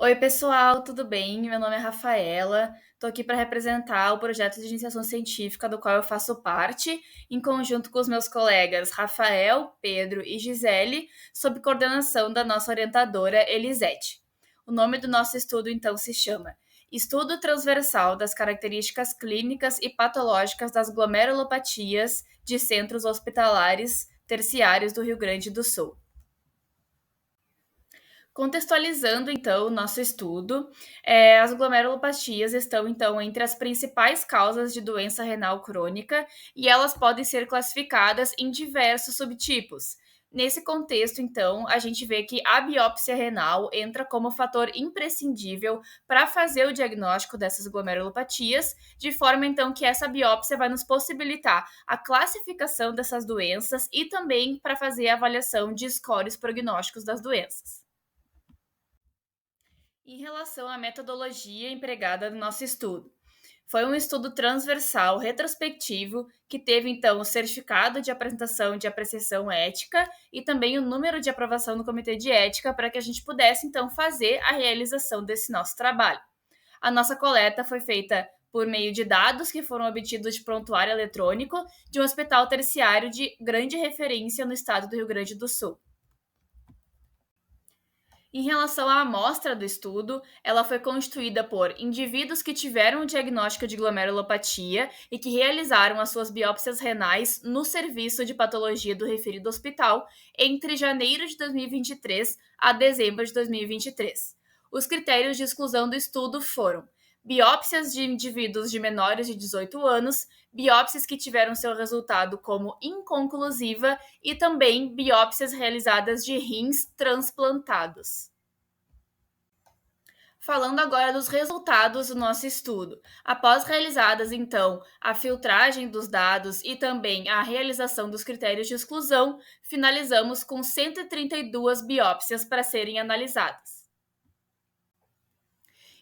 Oi, pessoal, tudo bem? Meu nome é Rafaela. Estou aqui para representar o projeto de iniciação científica do qual eu faço parte, em conjunto com os meus colegas Rafael, Pedro e Gisele, sob coordenação da nossa orientadora Elisete. O nome do nosso estudo, então, se chama Estudo Transversal das Características Clínicas e Patológicas das Glomerulopatias de Centros Hospitalares Terciários do Rio Grande do Sul. Contextualizando, então, o nosso estudo, as glomerulopatias estão, então, entre as principais causas de doença renal crônica e elas podem ser classificadas em diversos subtipos. Nesse contexto, então, a gente vê que a biópsia renal entra como fator imprescindível para fazer o diagnóstico dessas glomerulopatias, de forma, então, que essa biópsia vai nos possibilitar a classificação dessas doenças e também para fazer a avaliação de scores prognósticos das doenças. Em relação à metodologia empregada no nosso estudo, foi um estudo transversal, retrospectivo, que teve então o certificado de apresentação de apreciação ética e também o número de aprovação no comitê de ética para que a gente pudesse então fazer a realização desse nosso trabalho. A nossa coleta foi feita por meio de dados que foram obtidos de prontuário eletrônico de um hospital terciário de grande referência no estado do Rio Grande do Sul. Em relação à amostra do estudo, ela foi constituída por indivíduos que tiveram o diagnóstico de glomerulopatia e que realizaram as suas biópsias renais no serviço de patologia do referido hospital entre janeiro de 2023 a dezembro de 2023. Os critérios de exclusão do estudo foram biópsias de indivíduos de menores de 18 anos, biópsias que tiveram seu resultado como inconclusiva e também biópsias realizadas de rins transplantados. Falando agora dos resultados do nosso estudo. Após realizadas, então, a filtragem dos dados e também a realização dos critérios de exclusão, finalizamos com 132 biópsias para serem analisadas.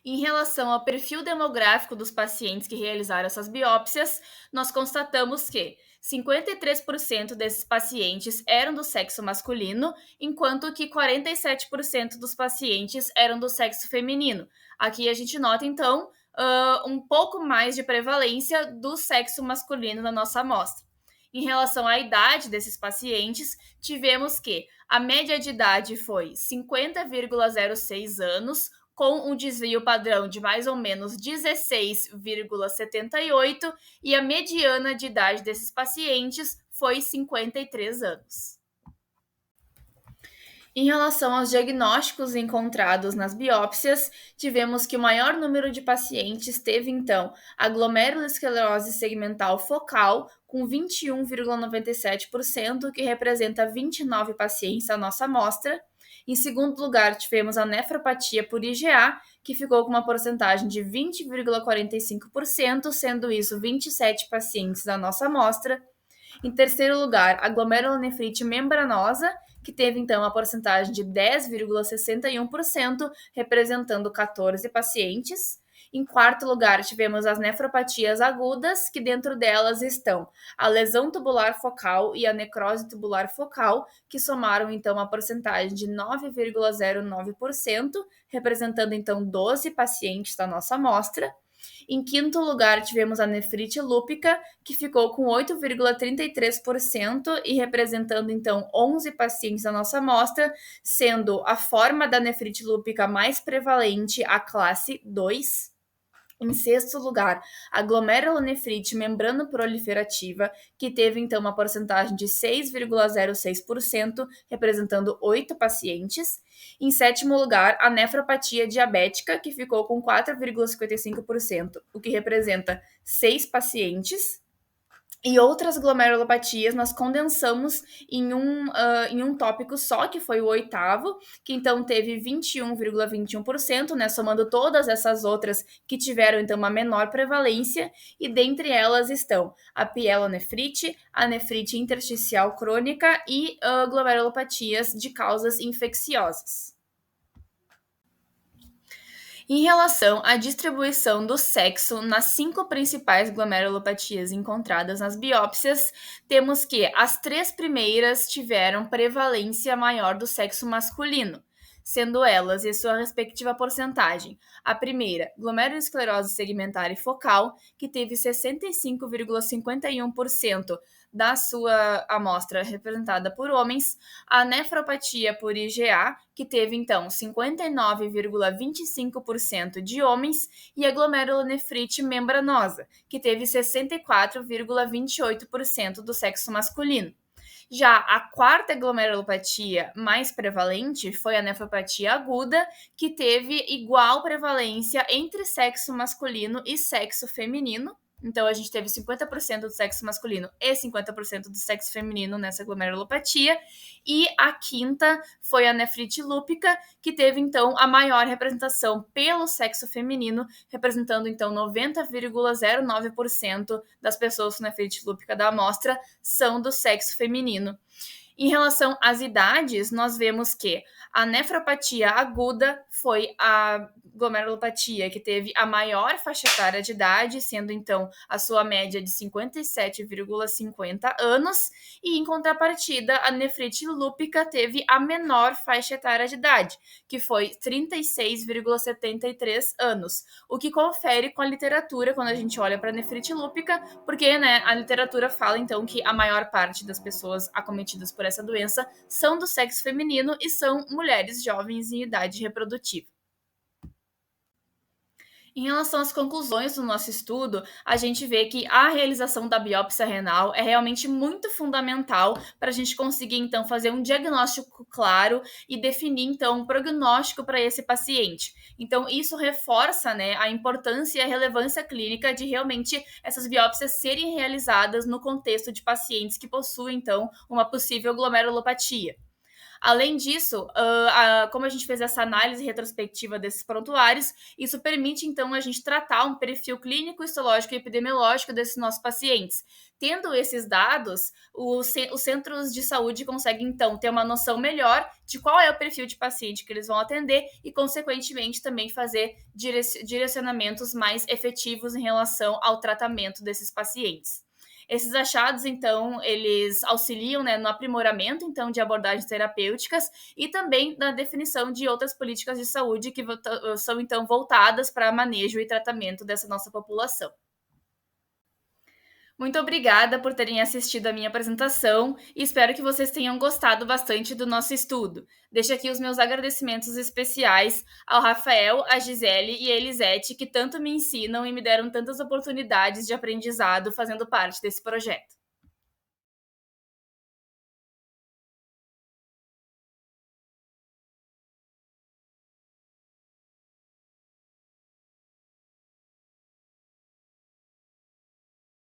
Em relação ao perfil demográfico dos pacientes que realizaram essas biópsias, nós constatamos que 53% desses pacientes eram do sexo masculino, enquanto que 47% dos pacientes eram do sexo feminino. Aqui a gente nota, então, um pouco mais de prevalência do sexo masculino na nossa amostra. Em relação à idade desses pacientes, tivemos que a média de idade foi 50,06 anos, com um desvio padrão de mais ou menos 16,78 e a mediana de idade desses pacientes foi 53 anos. Em relação aos diagnósticos encontrados nas biópsias, tivemos que o maior número de pacientes teve, então, a glomerulosclerose segmental focal, com 21,97%, que representa 29 pacientes da nossa amostra. Em segundo lugar, tivemos a nefropatia por IgA, que ficou com uma porcentagem de 20,45%, sendo isso 27 pacientes da nossa amostra. Em terceiro lugar, a glomerulonefrite membranosa, que teve então a porcentagem de 10,61%, representando 14 pacientes. Em quarto lugar, tivemos as nefropatias agudas, que dentro delas estão a lesão tubular focal e a necrose tubular focal, que somaram então a porcentagem de 9,09%, representando então 12 pacientes da nossa amostra. Em quinto lugar, tivemos a nefrite lúpica, que ficou com 8,33% e representando então 11 pacientes da nossa amostra, sendo a forma da nefrite lúpica mais prevalente a classe 2. Em sexto lugar, a glomerulonefrite membrano-proliferativa, que teve então uma porcentagem de 6,06%, representando 8 pacientes. Em sétimo lugar, a nefropatia diabética, que ficou com 4,55%, o que representa 6 pacientes. E outras glomerulopatias nós condensamos em um tópico só, que foi o oitavo, que então teve 21,21%, né, somando todas essas outras que tiveram então uma menor prevalência, e dentre elas estão a pielonefrite, a nefrite intersticial crônica e glomerulopatias de causas infecciosas. Em relação à distribuição do sexo nas 5 principais glomerulopatias encontradas nas biópsias, temos que as 3 primeiras tiveram prevalência maior do sexo masculino, sendo elas e sua respectiva porcentagem. A primeira, glomerulosclerose segmentar e focal, que teve 65,51% da sua amostra representada por homens, a nefropatia por IgA, que teve então 59,25% de homens, e a glomerulonefrite membranosa, que teve 64,28% do sexo masculino. Já a quarta glomerulopatia mais prevalente foi a nefropatia aguda, que teve igual prevalência entre sexo masculino e sexo feminino. Então, a gente teve 50% do sexo masculino e 50% do sexo feminino nessa glomerulopatia. E a quinta foi a nefrite lúpica, que teve, então, a maior representação pelo sexo feminino, representando, então, 90,09% das pessoas com nefrite lúpica da amostra são do sexo feminino. Em relação às idades, nós vemos que a nefropatia aguda foi a glomerulopatia que teve a maior faixa etária de idade, sendo então a sua média de 57,50 anos, e em contrapartida, a nefrite lúpica teve a menor faixa etária de idade, que foi 36,73 anos, o que confere com a literatura quando a gente olha para a nefrite lúpica, porque a literatura fala então que a maior parte das pessoas acometidas por essa doença são do sexo feminino e são mulheres jovens em idade reprodutiva. Em relação às conclusões do nosso estudo, a gente vê que a realização da biópsia renal é realmente muito fundamental para a gente conseguir, então, fazer um diagnóstico claro e definir, então, um prognóstico para esse paciente. Então, isso reforça, a importância e a relevância clínica de realmente essas biópsias serem realizadas no contexto de pacientes que possuem, então, uma possível glomerulopatia. Além disso, como a gente fez essa análise retrospectiva desses prontuários, isso permite, então, a gente tratar um perfil clínico, histológico e epidemiológico desses nossos pacientes. Tendo esses dados, os centros de saúde conseguem, então, ter uma noção melhor de qual é o perfil de paciente que eles vão atender e, consequentemente, também fazer direcionamentos mais efetivos em relação ao tratamento desses pacientes. Esses achados, então, eles auxiliam no aprimoramento, então, de abordagens terapêuticas e também na definição de outras políticas de saúde que são, então, voltadas para manejo e tratamento dessa nossa população. Muito obrigada por terem assistido a minha apresentação e espero que vocês tenham gostado bastante do nosso estudo. Deixo aqui os meus agradecimentos especiais ao Rafael, a Gisele e a Elisete, que tanto me ensinam e me deram tantas oportunidades de aprendizado fazendo parte desse projeto.